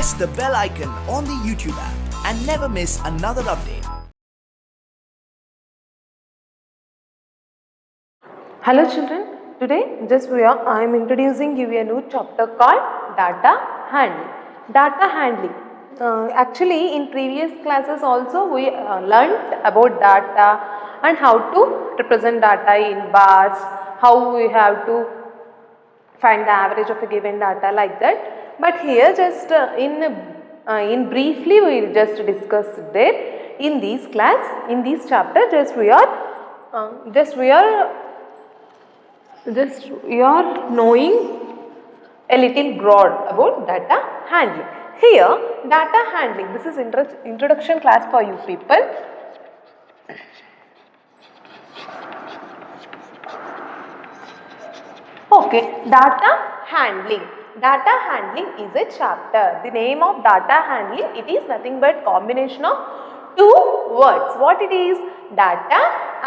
press the bell icon on the YouTube app and never miss another update. Hello children, today I am introducing you a new chapter called data handling. Data handling. Actually in previous classes also we learnt about data and how to represent data in bars, how we have to find the average of a given data like that. But here just in briefly we will just discuss there in this class, in this chapter we are knowing a little broad about data handling. Here data handling, this is introduction class for you people. Okay, data handling. Data handling is a chapter. The name of data handling, it is nothing but combination of two words. What it is? Data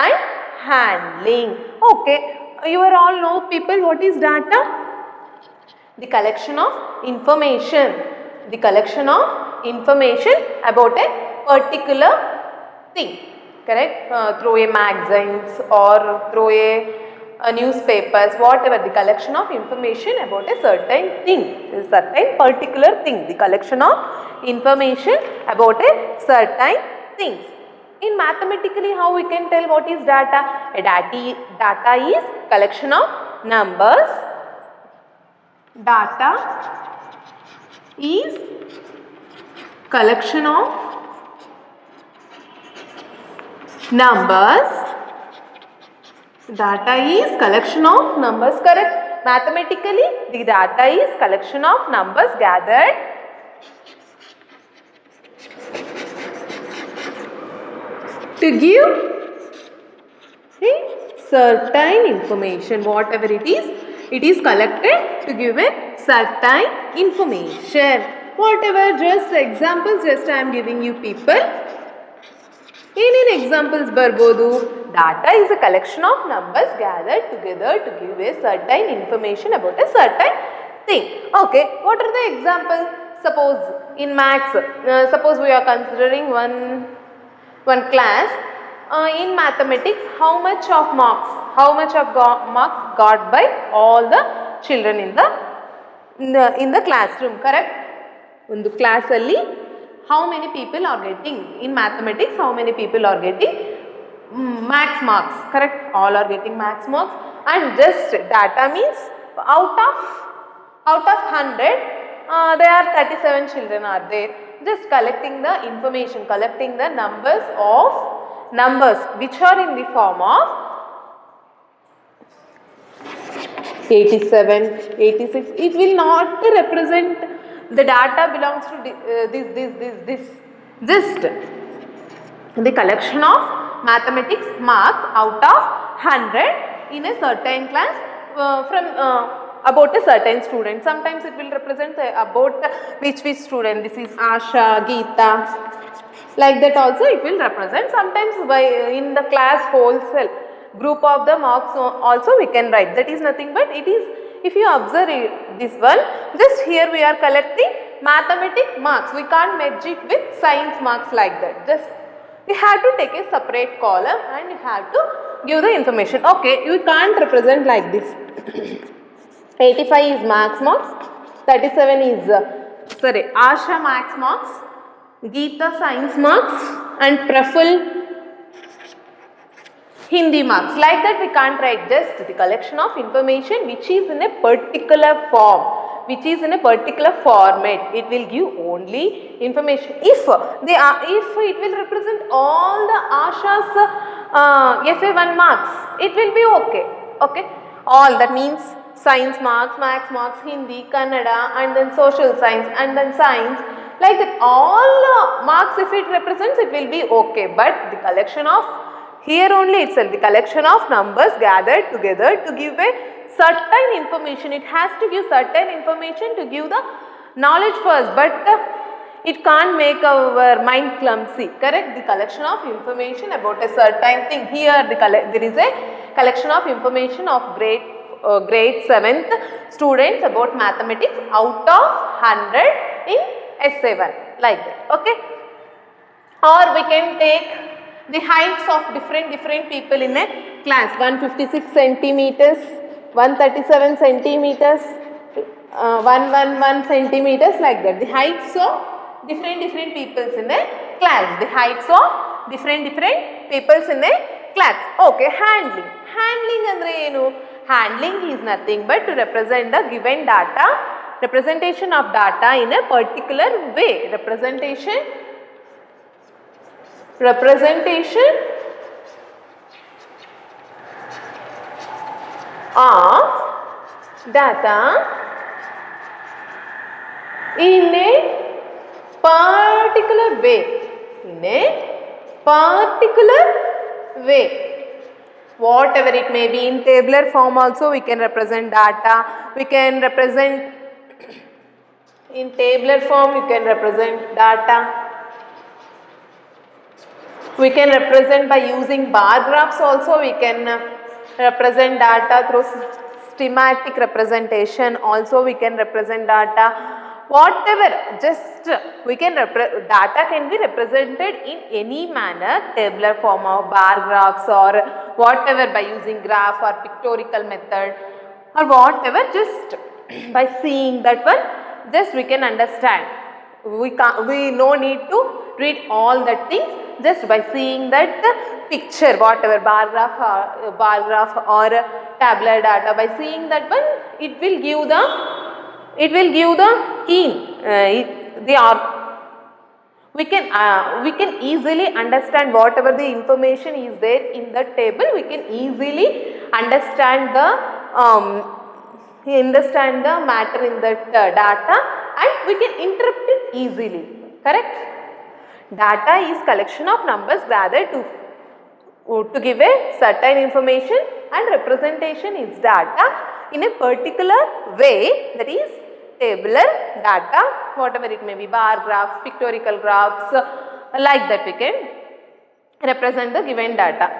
and handling. Okay, you all know people what is data? The collection of information. The collection of information about a particular thing. Correct? Through a magazines or through a newspapers, whatever, the collection of information about a certain thing, a certain particular thing, the collection of information about a certain things. In mathematically, how we can tell what is data? Data is collection of numbers. Data is collection of numbers. Data is collection of numbers, correct? Mathematically, the data is collection of numbers gathered to give a certain information. Whatever it is collected to give a certain information. Whatever, just examples, just I am giving you people. In examples barbodu, data is a collection of numbers gathered together to give a certain information about a certain thing. Okay, what are the examples? Suppose in maths, suppose we are considering one class. In mathematics, how much of marks got by all the children in the classroom, correct? In the class alli, how many people are getting in mathematics? How many people are getting max marks? Correct? All are getting max marks. And just data means out of 100, there are 37 children are there. Just collecting the information, collecting the numbers which are in the form of 87, 86. It will not represent the data belongs to this. Just the collection of mathematics marks out of 100 in a certain class from about a certain student. Sometimes it will represent about which student. This is Asha, Geeta. Like that also it will represent. Sometimes by in the class wholesale group of the marks also we can write. That is nothing but it is, if you observe this one, just here we are collecting mathematics marks. We can't merge it with science marks like that. Just we have to take a separate column and you have to give the information. Okay, you can't represent like this. 85 is max marks, 37 is Asha max marks, Geeta science marks and Praful Hindi marks. Like that we can't write. Just the collection of information which is in a particular form, which is in a particular format. It will give only information. If it will represent all the Asha's FA1 marks, it will be okay. Okay, all that means science marks, maths marks, Hindi, Kannada, and then social science, and then science. Like that, all marks if it represents, it will be okay. But the collection of here only itself, the collection of numbers gathered together to give a certain information. It has to give certain information to give the knowledge first, but it can't make our mind clumsy. Correct? The collection of information about a certain thing. Here there is a collection of information of grade 7th students about mathematics out of 100 in essay 1 like that. Okay, or we can take the heights of different people in a class. 156 centimeters, 137 centimeters, 111 centimeters, like that. The heights of different peoples in a class. The heights of different peoples in a class. Okay, handling. Handling andre enu? Handling is nothing but to represent the given data, representation of data in a particular way. Representation of data in a particular way. In a particular way. Whatever it may be, in tabular form also we can represent data. We can represent in tabular form, you can represent data. We can represent by using bar graphs also. We can represent data through schematic representation. Also we can represent data. Whatever, just we can data can be represented in any manner, tabular form or bar graphs or whatever, by using graph or pictorial method or whatever. Just by seeing that one, just we can understand. We no need to read all the things. Just by seeing that picture, whatever bar graph or tabular data, by seeing that one, it will give the keen we can easily understand whatever the information is there in the table. We can easily understand the matter in that data, and we can interpret it easily. Correct? Data is collection of numbers gathered to give a certain information, and representation is data in a particular way, that is tabular data, whatever it may be, bar graphs, pictorial graphs, like that we can represent the given data.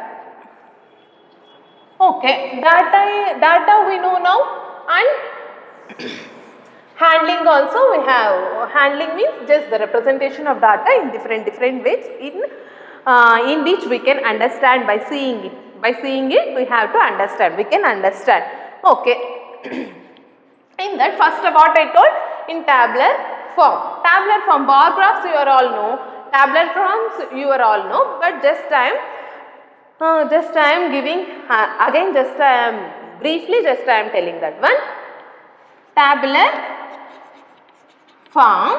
Okay, data we know now, and handling also we have. Handling means just the representation of data in different ways, in which we can understand by seeing it. By seeing it, we have to understand. We can understand. Okay. In that, first what I told, in tabular form. Tabular form, bar graphs you all know, tabular forms you all know, but just I am giving again, just I am briefly telling that one. Tabular form,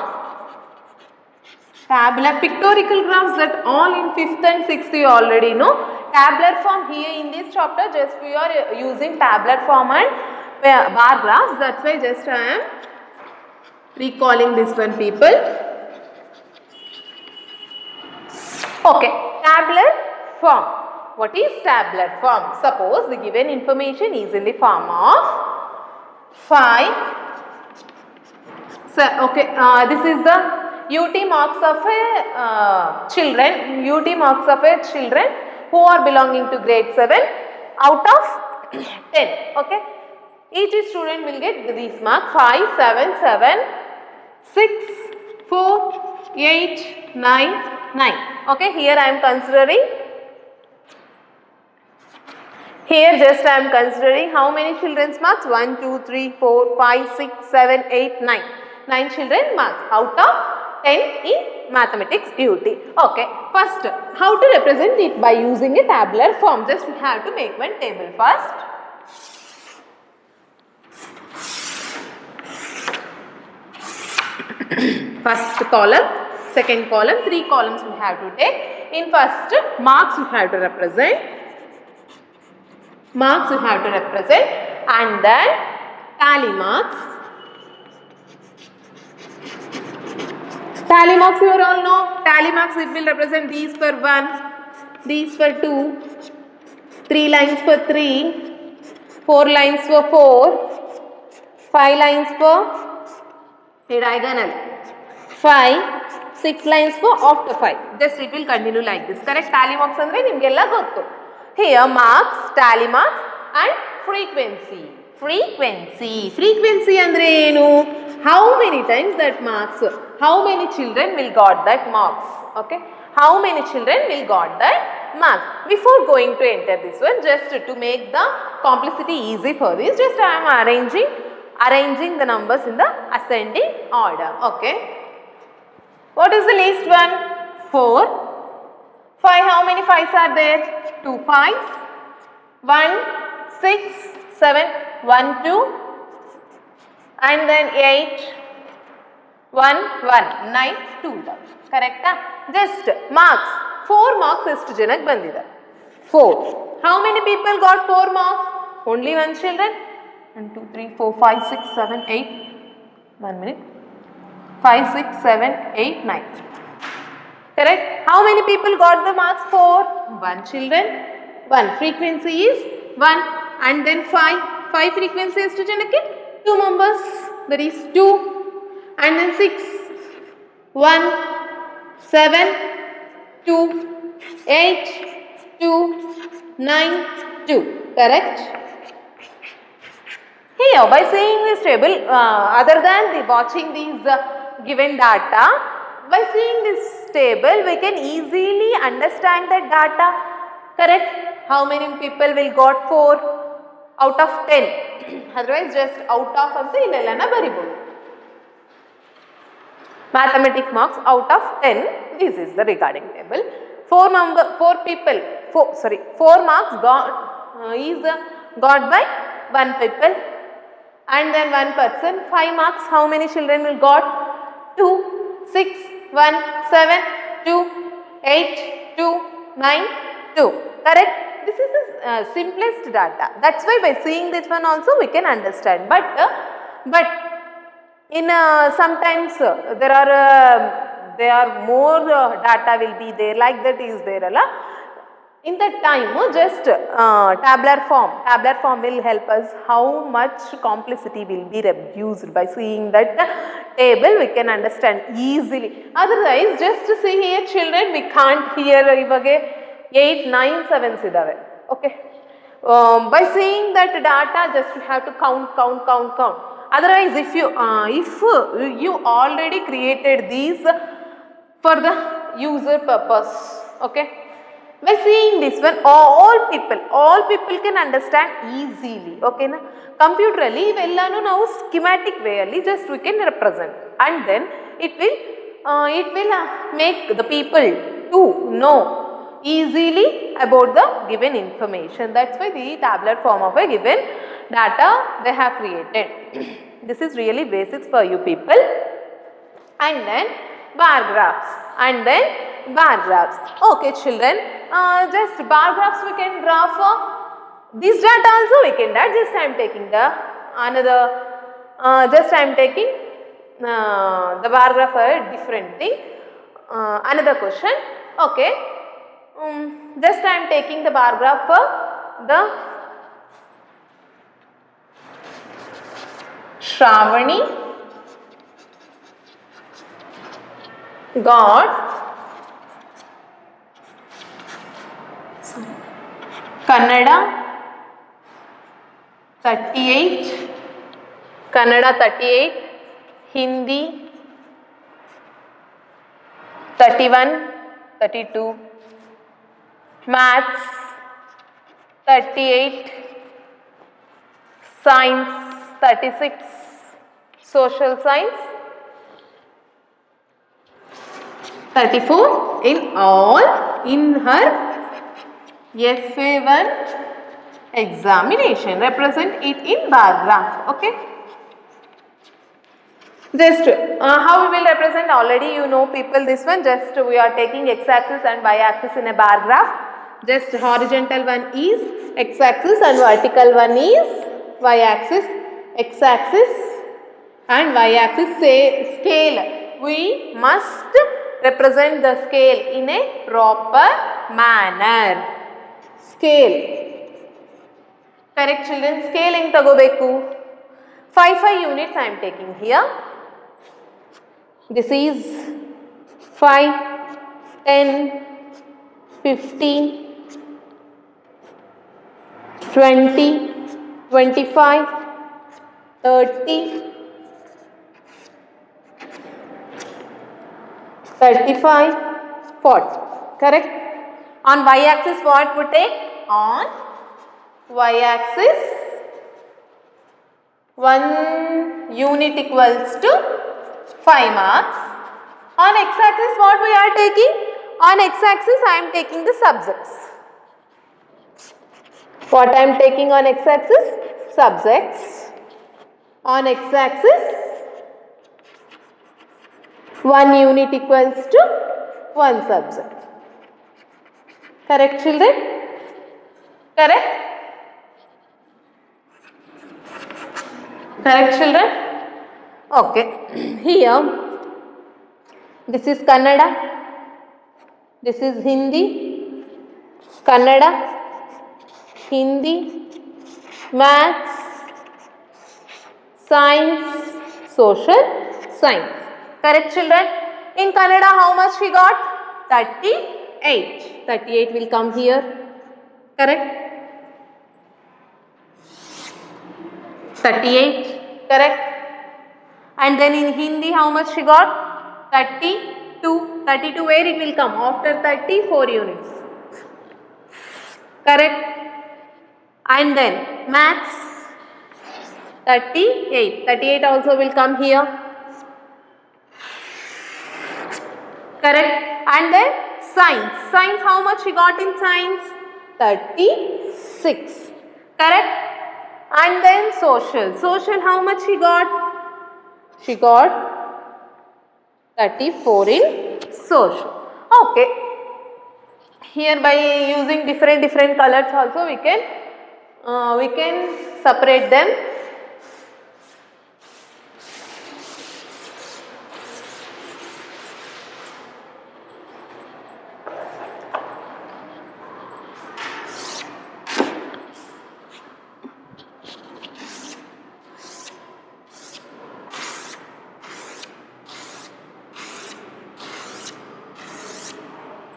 tabular pictorial graphs, that all in 5th and 6th you already know. Tabular form, here in this chapter just we are using tabular form and bar graphs, that's why just I am recalling this one, people. Okay, tabular form. What is tabular form? Suppose the given information is in the form of 5. So, okay, this is the UT marks of a children. UT marks of a children who are belonging to grade 7 out of 10. Okay. Each student will get these marks: 5, 7, 7, 6, 4, 8, 9, 9. Okay, here I am considering. Here just I am considering how many children's marks? 1, 2, 3, 4, 5, 6, 7, 8, 9. 9 children marks out of 10 in mathematics UT. Okay, first how to represent it? By using a tabular form. Just we have to make one table first. First column, second column, 3 columns we have to take. In first, marks you have to represent. Marks you have to represent, and then tally marks. Tally marks you all know. Tally marks it will represent these for 1, these for 2, 3 lines for 3, 4 lines for 4, 5 lines for a diagonal, 5, 6 lines for after 5. Just it will continue like this. Correct? Tally marks andre nimgeಲ್ಲ ಗೊತ್ತು. Here marks, tally marks and frequency. frequency. Frequency andre enu? How many times that marks? How many children will got that marks? Okay. How many children will got that marks? Before going to enter this one, just to make the complicity easy for this, just I am arranging the numbers in the ascending order. Okay. What is the least one? 4. 5, how many 5s are there? 2 5s. 1, 6, 7, 1, 2, and then 8, 1, 1, 9, 2. Correct? Just marks. 4 marks ಎಷ್ಟು ಜನಕ್ಕೆ ಬಂದಿದೆ? 4. How many people got 4 marks? Only one children? 1, 2, 3, 4, 5, 6, 7, 8. 1 minute. 5, 6, 7, 8, 9. Correct? How many people got the marks? 4. 1 children. 1 frequency is 1, and then 5. 5 frequency is to janake 2 members, that is 2, and then 6, 1, 7, 2, 8, 2, 9, 2. Correct? Here, by seeing this table, other than watching these given data, by seeing this table, we can easily understand the data. Correct? How many people will got 4 out of 10? Otherwise, just out of ante illelana baribodu. Mathematics marks out of 10. This is the regarding table. 4 marks got by 1 people, and then 1 person. 5 marks, how many children will got? 2, 6, 1, 7, 2, 8, 2, 9, 2. Correct? This is the simplest data. That's why by seeing this one also we can understand. But in sometimes there are more data will be there, like that is there alla. In that time just tabular form will help us how much complicity will be reduced. By seeing that table we can understand easily. Otherwise, just to see here children, we can't hear ivage 8, 9, 7s idave. Okay. By seeing that data, just you have to count. Otherwise, if you already created these for the user purpose, okay. By seeing this one, all people can understand easily. Okay, na? Computerally, ivellanu now schematic way alli just we can represent, and then it will make the people to know easily about the given information. That's why the tabular form of a given data they have created. This is really basics for you people. And then bar graphs. Okay children, just bar graphs we can draw for this data also we can add. Just I am taking the the bar graph for a different thing. Another question. Okay. Just I am taking the bar graph for the Shravani got Kannada 38, Hindi 31, 32, Maths 38, Science 36, Social Science 34 in all in her FA1 examination. Represent it in bar graph. Okay. Just how we will represent, already you know people this one. Just we are taking x-axis and y-axis in a bar graph. Just horizontal one is x-axis and vertical one is y-axis. X-axis and y-axis scale. We must represent the scale in a proper manner. Scale. Correct children? Scale in tagobeku. 5 units I am taking here. This is 5, 10, 15, 20, 25, 30, 35, 40. Correct? On y-axis what we take? On y-axis 1 unit equals to 5 marks. On x-axis what we are taking? On x-axis I am taking the subjects. What I am taking on x-axis? Subjects. On x-axis 1 unit equals to 1 subject. Correct, children? Correct? Correct, children? Okay. Here, this is Kannada. This is Hindi. Kannada, Hindi, Maths, Science, Social Science. Correct, children? In Kannada, how much we got? 38. 38 will come here. Correct? 38. Correct? And then in Hindi, how much she got? 32. 32 where it will come? After 34 units. Correct? And then Maths 38. 38 also will come here. Correct? And then Science. Science, how much she got in Science? 36. Correct? And then Social. Social, how much she got? She got 34 in Social. Okay. Here by using different colors also we can separate them.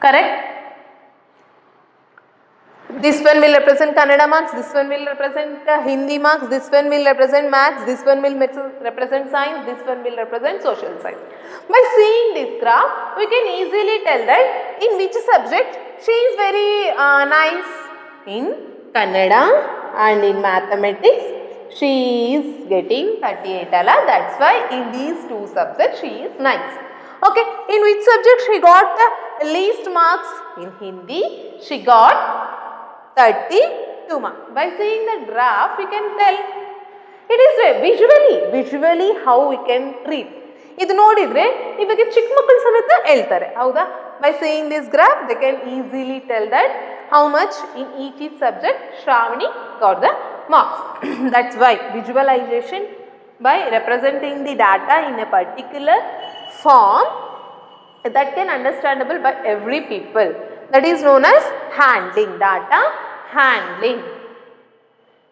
Correct? This one will represent Kannada marks, this one will represent Hindi marks, this one will represent Maths, this one will represent Science, this one will represent Social Science. By seeing this graph, we can easily tell that in which subject she is very nice. In Kannada and in Mathematics, she is getting 38 ala. That's why in these two subjects she is nice. Okay, in which subject she got the least marks? In Hindi, she got 32 marks. By seeing the graph, we can tell. It is visually how we can read. ಇದು ನೋಡಿದ್ರೆ ಇವಾಗ ಚಿಕ್ಕ ಮಕ್ಕಳು ಸಮೇತ ಹೇಳ್ತಾರೆ ಹೌದಾ by seeing this graph they can easily tell that how much in each subject Shravani got the marks. That's why visualization by representing the data in a particular form that can understandable by every people, that is known as handling, data handling.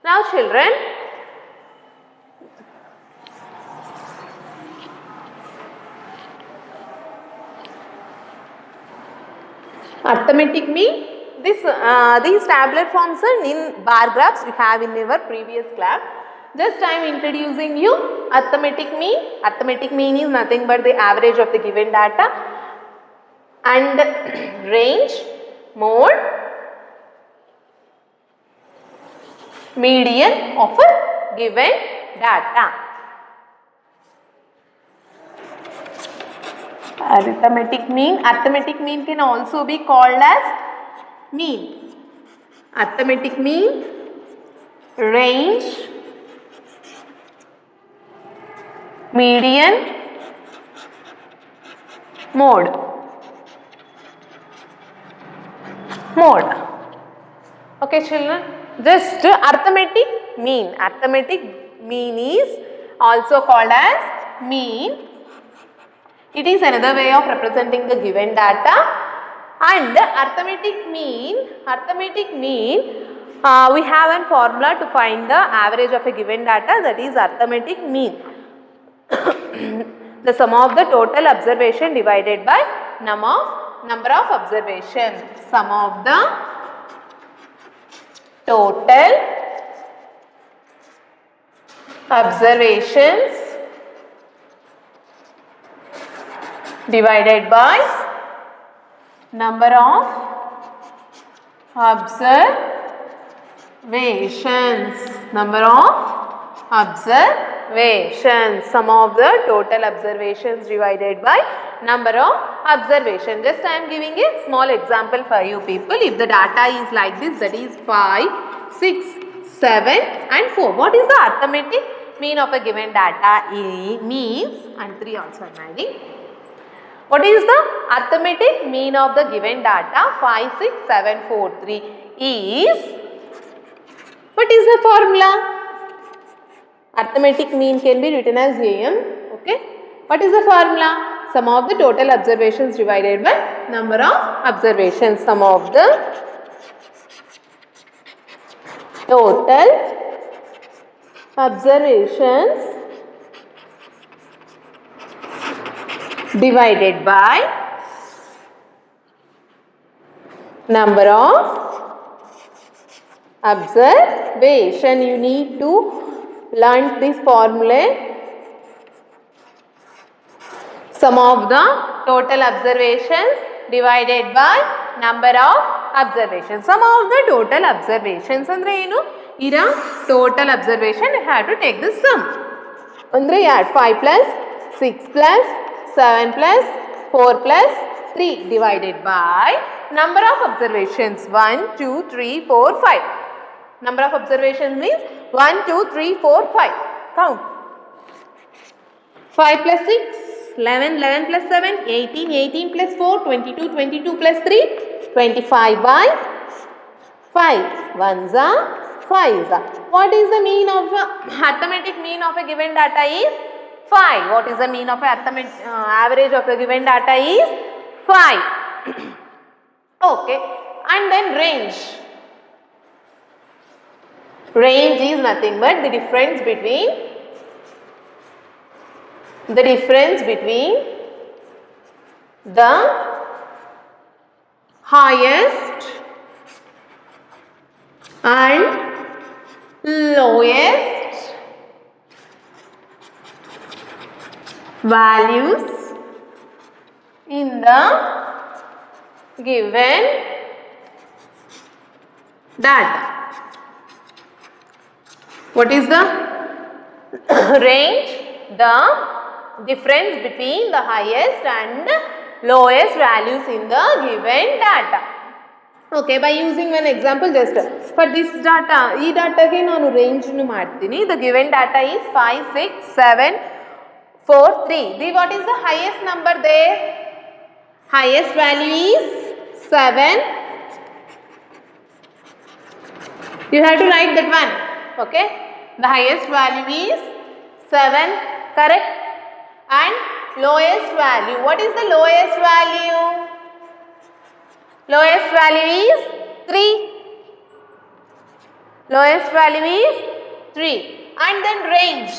Now children, arithmetic mean, these tabular forms are in bar graphs we have in our previous class. Just I am introducing you arithmetic mean. Arithmetic mean is nothing but the average of the given data and range, mode, median of a given data. Arithmetic mean can also be called as mean. Arithmetic mean, range, median, mode. Okay children, just arithmetic mean is also called as mean. It is another way of representing the given data. And arithmetic mean, we have a formula to find the average of a given data, that is arithmetic mean. The sum of the total observation divided by number of observations. Sum of the total observations divided by number of observations. Number of observations. Sum of the total observations divided by number of observations. Just I am giving a small example for you people. If the data is like this, that is 5, 6, 7 and 4. What is the arithmetic mean of a given data means, and 3 also I am adding. What is the arithmetic mean of the given data 5, 6, 7, 4, 3 is, what is the formula? Arithmetic mean can be written as AM, okay. What is the formula? Sum of the total observations divided by number of observations. Sum of the total observations divided by number of observation. You need to learn this formula. Sum of the total observations divided by number of observations. Sum of the total observations andre enu? Ira total observation you have to take the sum. Andre add 5 plus 6 plus 7 plus 4 plus 3 divided by number of observations 1, 2, 3, 4, 5. Number of observations means 1, 2, 3, 4, 5. Count. 5 plus 6, 11, 11 plus 7, 18, 18 plus 4, 22, 22 plus 3, 25 by 5. 1 za, 5 za. What is the mean of arithmetic mean of a given data is 5. What is the mean of arithmetic average of a given data is 5. Okay. And then range. Range is nothing but the difference between the highest and lowest values in the given data. What is the range? The difference between the highest and lowest values in the given data. Okay, by using one example, just for this data, ee data ke nanu range nu ಮಾಡ್ತೀನಿ. The given data is 5, 6, 7, 4, 3. What is the highest number there? Highest value is 7. You have to write that one. Okay. The highest value is 7, correct? And lowest value. What is the lowest value? Lowest value is 3. Lowest value is 3. And then range.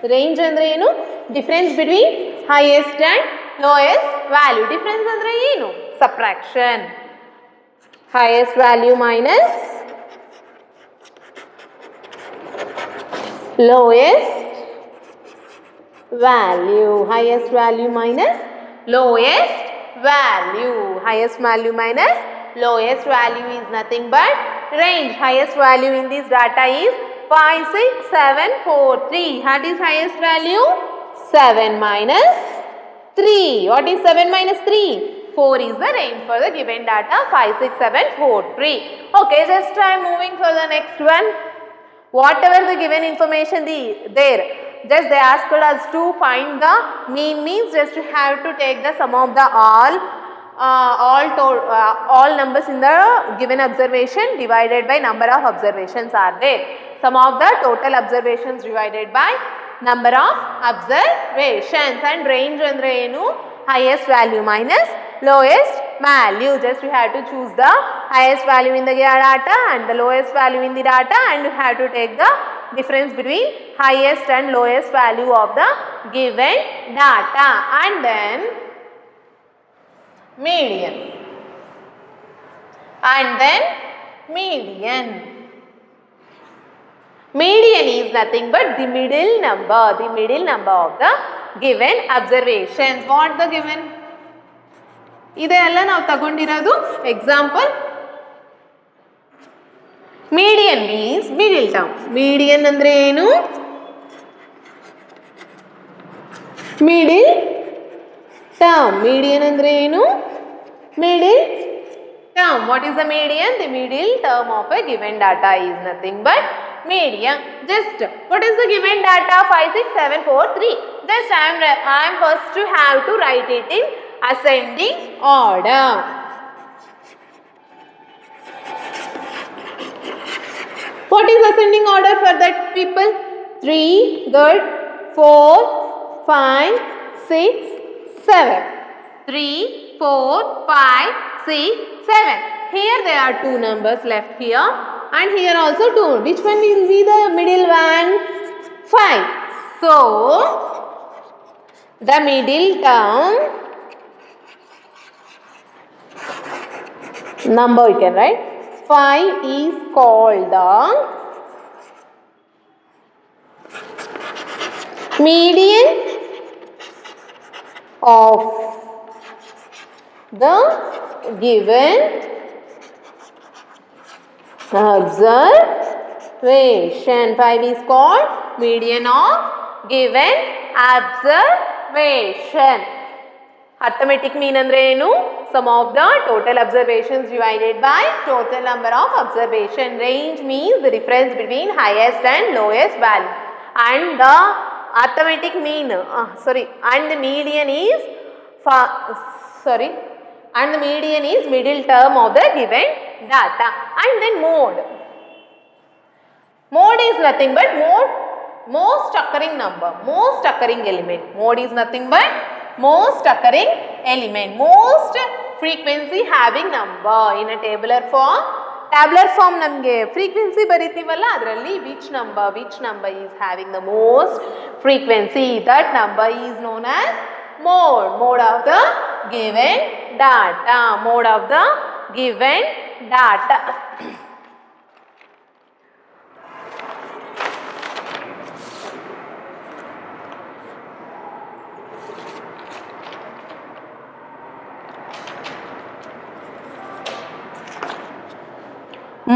Range andre enu? Difference between highest and lowest value. Difference andre enu? Subtraction. Highest value minus lowest value. Highest value minus lowest value. Highest value minus lowest value is nothing but range. Highest value in this data is 5, 6, 7, 4, 3. What is highest value? 7 minus 3. What is 7 minus 3? 4 is the range for the given data 5, 6, 7, 4, 3. Okay, just try moving for the next one. Whatever the given information there, just they asked us to find the mean, means just you have to take the sum of the all numbers in the given observation divided by number of observations are there. Sum of the total observations divided by number of observations. And range andre enu? Highest value minus lowest value. Just you have to choose the highest value in the data and the lowest value in the data, and you have to take the difference between highest and lowest value of the given data, and then median, and then median. Median is nothing but the middle number of the given observations. What the given? ಇದೆಲ್ಲ ನಾವು ತಗೊಂಡಿರೋದು example. Median means middle term. Median ಅಂದ್ರೆ ಏನು? Middle term. Median ಅಂದ್ರೆ ಏನು? Middle term. What is the median? The middle term of a given data is nothing but median. Just what is the given data? 5, 6, 7, 4, 3. Just I am first to have to write it in ascending order. What is ascending order for that people? 3, good, 4, 5, 6, 7. 3, 4, 5, 6, 7. Here there are two numbers left here and here also two. Which one will be the middle one? 5. So, the middle term number we can write. 5 is called the median of the given observation. 5 is called median of given observation. Arithmetic mean andre enu? Sum of the total observations divided by total number of observation. Range means the difference between highest and lowest value. And the arithmetic mean and the median is and the median is middle term of the given data. And then mode. Mode is nothing but most occurring number, most occurring element. Mode is nothing but most occurring element, most frequency having number. In a tabular form ನಮಗೆ frequency ಬರಿತೀವಲ್ಲ, ಅದರಲ್ಲಿ which number is having the most frequency, that number is known as mode of the given data. Mode of the given data.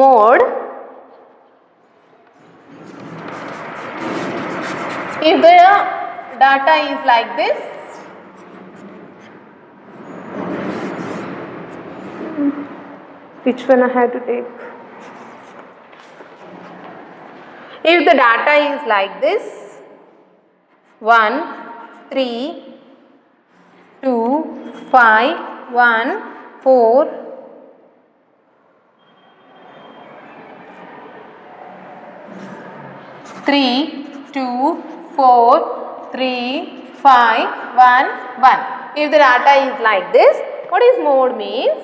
Mode. If the data is like this, which one I have to take? If the data is like this, 1, 3, 2, 5, 1, 4, 3, 2, 4, 3, 5, 1, 1. If the data is like this, what is mode means?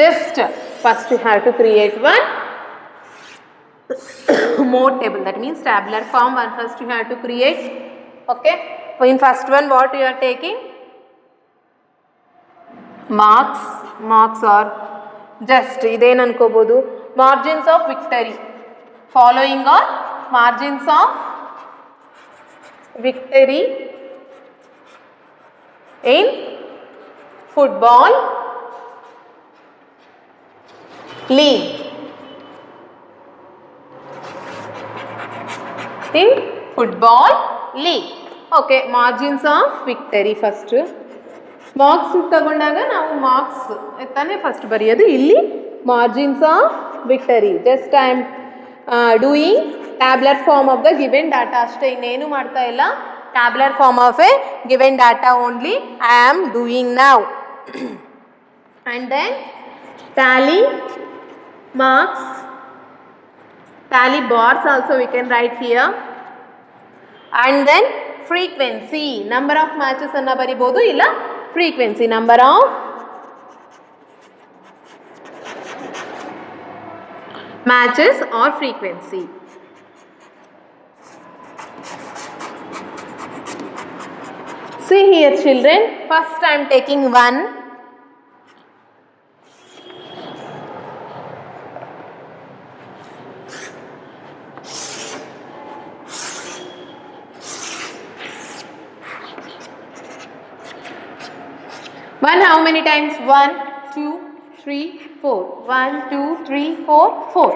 Just first we have to create one mode table, that means tabular form. One first you have to create. Okay, so in first one what you are taking? Marks are just ಇದೇನು ಅನ್ಕೋಬಹುದು, margins of victory. Following are margins of victory in football league. In football league. Okay, margins of victory first. Marks ತಗೊಂಡಾಗ ನಾವು marks ತಾನೇ first ಬರೆಯೋದು. ಇಲ್ಲಿ margins of victory. Just I am doing tabular form of the given data ಅಷ್ಟೇ, ಇನ್ನೇನು ಮಾಡ್ತಾ ಇಲ್ಲ. Tabular form of a given data only I am doing now. And then tally marks, tally bars also we can write here. ಆ್ಯಂಡ್ ದೆನ್ frequency, number of matches ಅನ್ನು ಬರಿಬೋದು, ಇಲ್ಲ frequency, number of matches or frequency. See here children, first I am taking 1, 1 how many times? 1, 2, 3, 4. 1, 2, 3, 4, 4.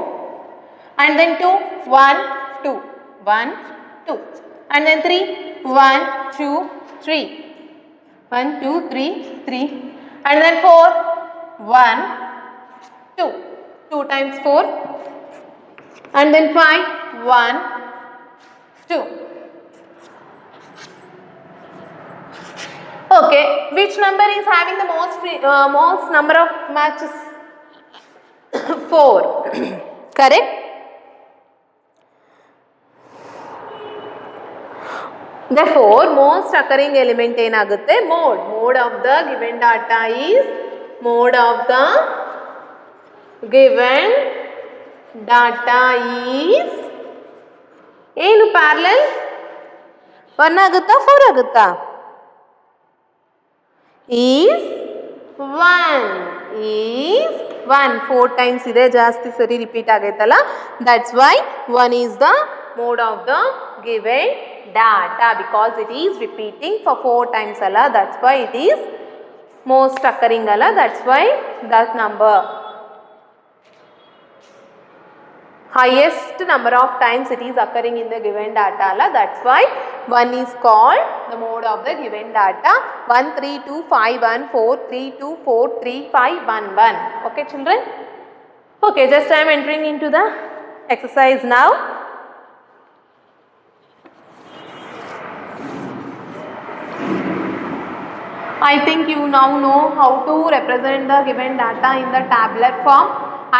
And then 2, 1, 2. 1, 2. And then 3, 1, 2, 3. 1, 2, 3, 3. And then 4, 1, 2. 2 times 4. And then 5, 1, 2. Okay, which number is having the most number of matches? 4. Correct? Therefore, most occurring element ಏನಾಗುತ್ತೆ? Mode. Mode of the given data is mode of the given data is ಏನು parallel? 1 ಆಗುತ್ತಾ 4 ಆಗುತ್ತಾ? Is 1 4 times ಇದೆ ಜಾಸ್ತಿ ಸರಿ repeat ಆಗೈತಲ್ಲ, that's why 1 is the mode of the given data because it is repeating for 4 times ಅಲ್ಲ, that's why it is most occurring ಅಲ್ಲ, that's why that number highest number of times it is occurring in the given data alla, that's why 1 is called the mode of the given data. 1 3 2 5 1 4 3 2 4 3 5 1 1. Okay children? Okay, just I am entering into the exercise now. I think you now know how to represent the given data in the tabular form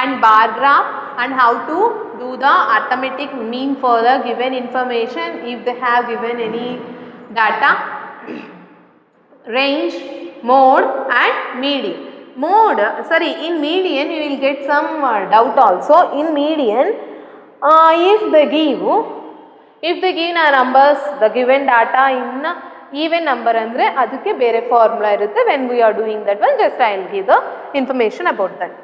and bar graph, and how to do the arithmetic mean for the given information if they have given any data, range, mode and median. Mode, sorry, in median you will get some doubt also. In median, if they give the numbers, the given data in even number andre adukke bere formula irutte. When we are doing that one, just I will give the information about that.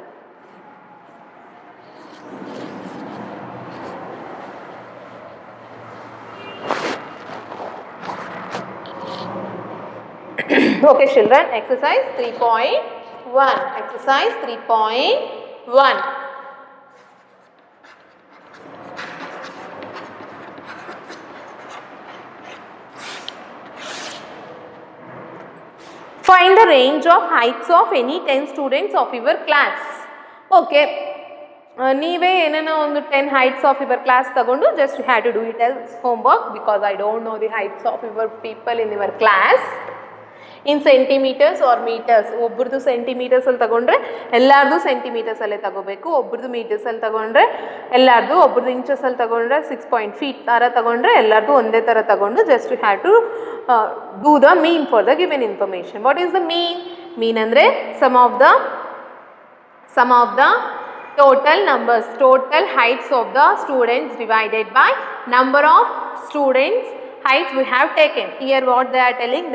Okay children, exercise 3.1. Exercise 3.1. Find the range of heights of any 10 students of your class. Okay. ನೀವೇ ಏನೇನೋ ಒಂದು 10 heights of your class ತಗೊಂಡು just you have to do it as homework because I don't know the heights of your people in your class. In centimeters or meters, ಒಬ್ಬರದು centimetres ಅಲ್ಲಿ ತಗೊಂಡ್ರೆ ಎಲ್ಲಾರ್ದು centimetres ಅಲ್ಲೇ ತಗೋಬೇಕು, ಒಬ್ಬರದು ಮೀಟರ್ಸ್ ಅಲ್ಲಿ ತಗೊಂಡ್ರೆ ಎಲ್ಲಾರ್ದು, ಒಬ್ಬರದು ಇಂಚಸ್ ಅಲ್ಲಿ ತಗೊಂಡ್ರೆ 6 ಪಾಯಿಂಟ್ ಫೀಟ್ ಥರ ತಗೊಂಡ್ರೆ ಎಲ್ಲಾರ್ದು ಒಂದೇ ಥರ ತಗೊಂಡು just you have to do the mean for the given information. What is the mean? Mean ಅಂದರೆ sum of the total numbers, total heights of the students divided by number of students height we have taken. Here what they are telling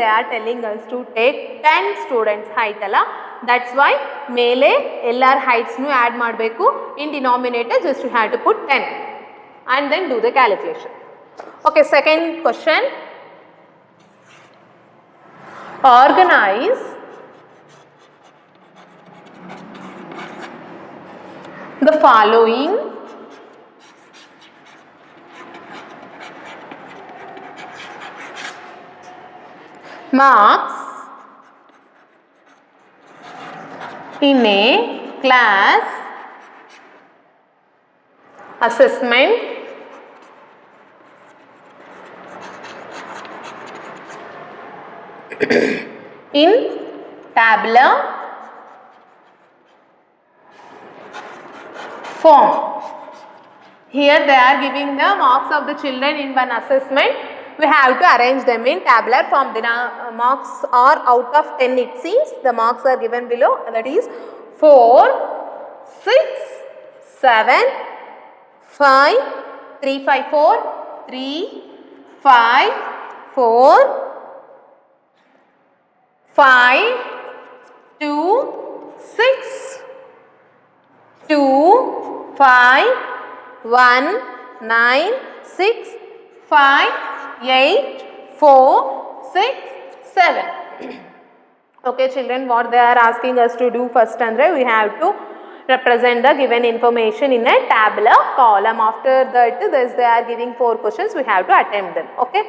us to take 10 students height alla, that's why ಮೇಲೆ ಎಲ್ಲರ heights nu add ಮಾಡಬೇಕು, in denominator just you have to put 10 and then do the calculation. Okay, second question. Organize the following marks in a class assessment in tabular form. Here they are giving the marks of the children in one assessment. We have to arrange them in tabular form. The marks are out of 10 it seems. The marks are given below, that is 4, 6, 7, 5, 3, 5, 4, 3, 5, 4, 5, 2, 6, 2, 5, 1, 9, 6, 5, 8, 4, 6, 7. Okay children, what they are asking us to do first andre we have to represent the given information in a tabular column. After that this they are giving 4 questions, we have to attempt them. Okay.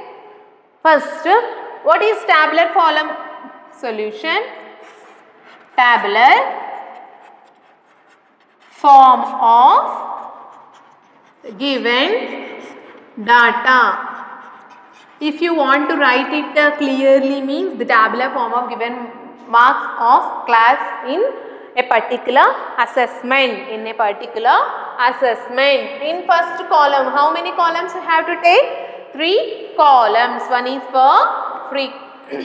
First, what is tabular column? Solution. Tabular form of given data. If you want to write it clearly, means the tabular form of given marks of class in a particular assessment. In a particular assessment. In first column, how many columns you have to take? 3 columns. One is for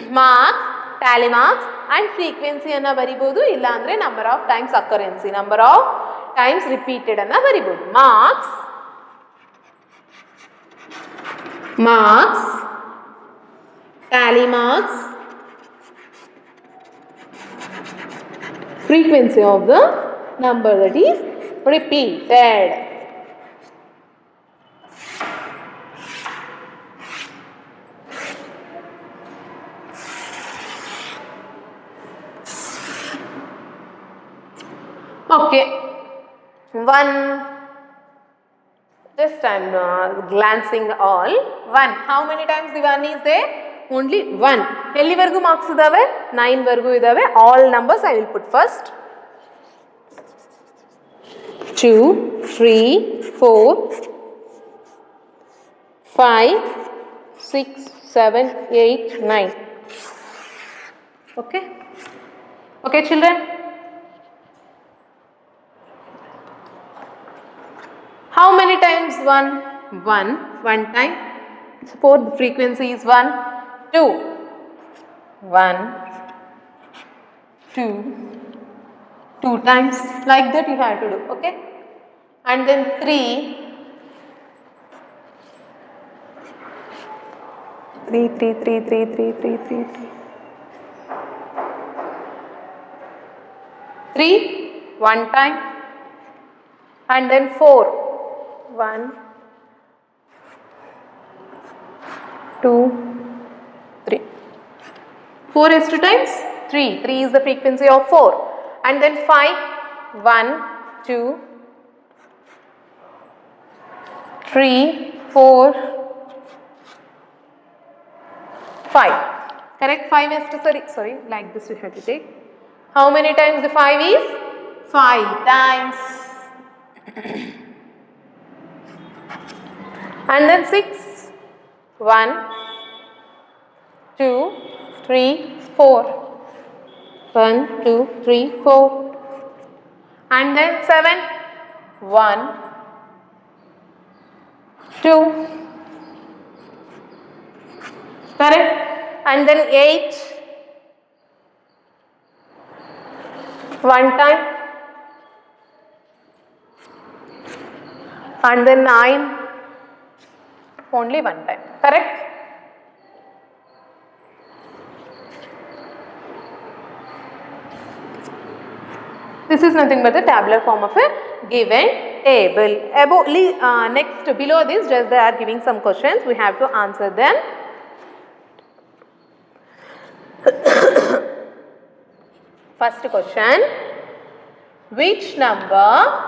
marks, tally marks and frequency anna baribodu. Illa andre number of times occurrence. Number of times repeated anna baribodu. Marks, tally marks, frequency of the number that is repeated. Okay, just I am glancing all. 1, how many times the 1 is there? Only 1. Elli vargu marks idave? 9 vargu idave. All numbers I will put first. 2, 3, 4, 5, 6, 7, 8, 9. Okay. Okay children. How many times 1? 1 time. Suppose the frequency is 1, 2. 1, 2, 2 times. Like that you have to do. Okay. And then 3. 3, 3, 3, 3, 3, 3, 3, 3. 3, 1 time. And then 4. 1, 2, 3. 4 is 2 times 3. 3 is the frequency of 4. And then 5. 1, 2, 3, 4, 5. Correct? 5 is to sorry, like this you have to take. How many times the 5 is? 5 times. And then 6. 1, 2, 3, 4. 1, 2, 3, 4. And then 7. 1, 2. Correct? And then 8. 1 time. And then 9. Only 1 time. Correct? This is nothing but the tabular form of a given table. Next, below this, just they are giving some questions. We have to answer them. First question. Which number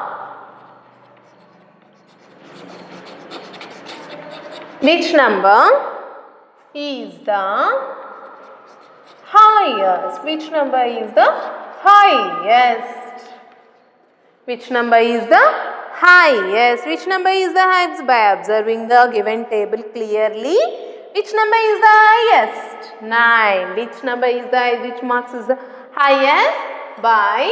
is the highest? Which number is the highest? Which number is the highest? Which number is the highest? By observing the given table clearly. Which number is the highest? 9. Which number is the highest? Which marks is the highest? By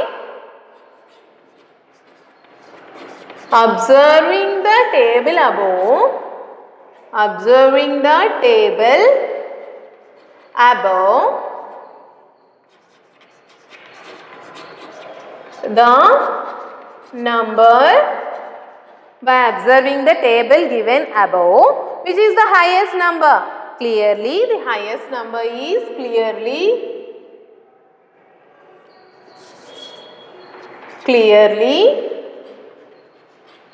observing the table above. Observing the table above, the number, by observing the table given above, which is the highest number? Clearly, the highest number is clearly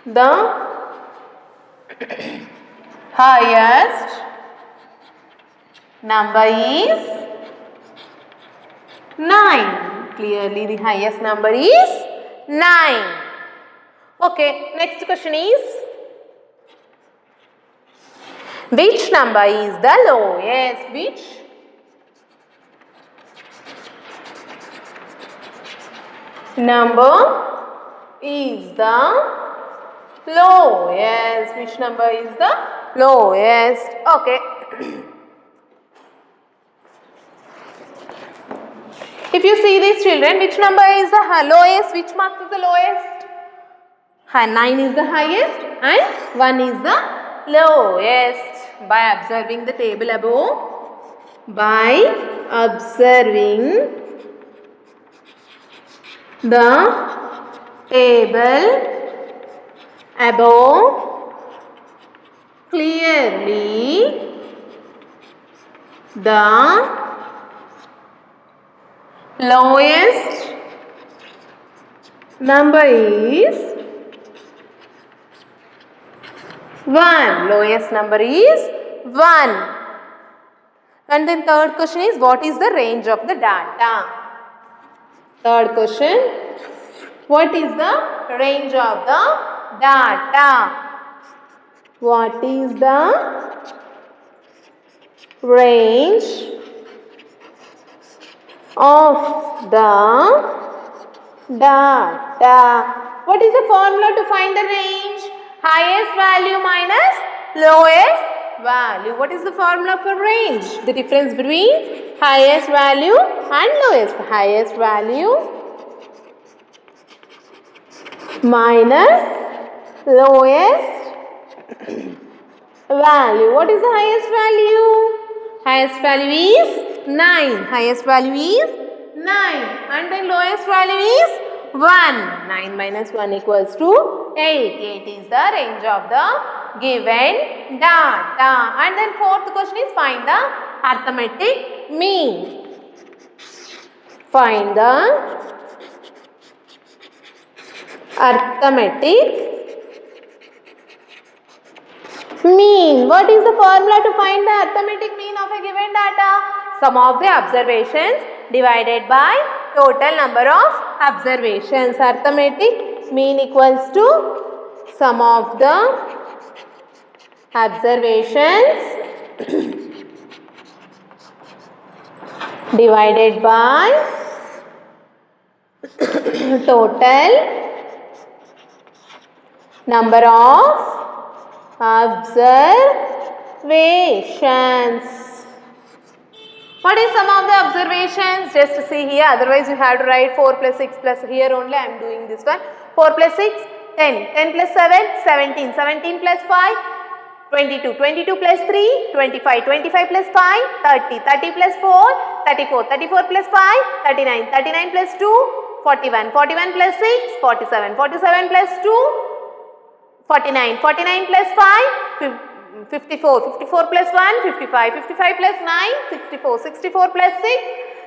the highest number is 9. Clearly the highest number is 9. Okay, next question is, which number is the lowest? Which number is the lowest? Which number is the lowest? Okay. If you see these children, which number is the lowest? Which mark is the lowest? 9 is the highest and 1 is the lowest. By observing the table above, by observing the table above, clearly the lowest number is 1. Lowest number is 1. And then third question is, what is the range of the data? Third question, what is the range of the data? What is the range of the data? What is the formula to find the range? Highest value minus lowest value. What is the formula for range? The difference between highest value and lowest. Highest value minus lowest value. What is the highest value? Highest value is 9. Highest value is 9. And then lowest value is 1. 9 minus 1 equals to 8. 8 is the range of the given data. And then fourth question is, find the arithmetic mean. Find the arithmetic mean. What is the formula to find the arithmetic mean of a given data? Sum of the observations divided by total number of observations. Arithmetic mean equals to sum of the observations divided by total number of observations. What is sum of the observations? Just see here, otherwise you have to write 4 plus 6 plus, here only I am doing this one. 4 plus 6, 10, 10 plus 7, 17, 17 plus 5, 22, 22 plus 3, 25, 25 plus 5, 30, 30 plus 4, 34, 34 plus 5, 39, 39 plus 2, 41, 41 plus 6, 47, 47 plus 2, 49, 49 plus 5, 54, 54 plus 1, 55, 55 plus 9, 64, 64 plus 6,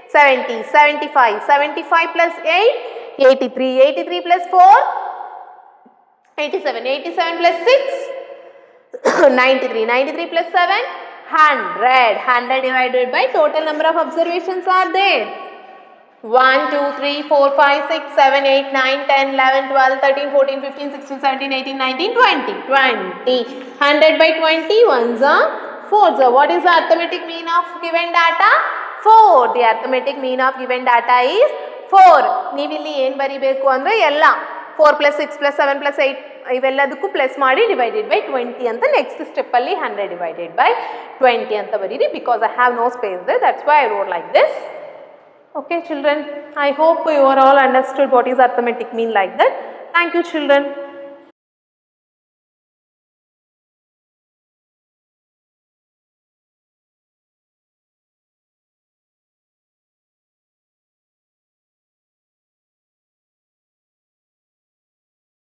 70, 75, 75 plus 8, 83, 83 plus 4, 87, 87 plus 6, 93, 93 plus 7, 100. 100 divided by total number of observations are there. 1, 2, 3, 4, 5, 6, 7, 8, 9, 10, 11, 12, 13, 14, 15, 16, 17, 18, 19, 20. 20. 100 by 20, ones are 4s. So what is the arithmetic mean of given data? 4. The arithmetic mean of given data is 4. ನೀವಿಲ್ಲಿ ಏನು ಬರಿಬೇಕು ಅಂದರೆ ಎಲ್ಲ 4 plus 6 plus 7 plus 8 ಇವೆಲ್ಲದಕ್ಕೂ plus ಮಾಡಿ divided by 20 ಅಂತ next ಸ್ಟೆಪ್ಪಲ್ಲಿ 100 divided by 20 ಅಂತ ಬರೀರಿ. Because I have no space there, that's why I wrote like this. Okay children, I hope you are all understood what is arithmetic mean like that. Thank you children.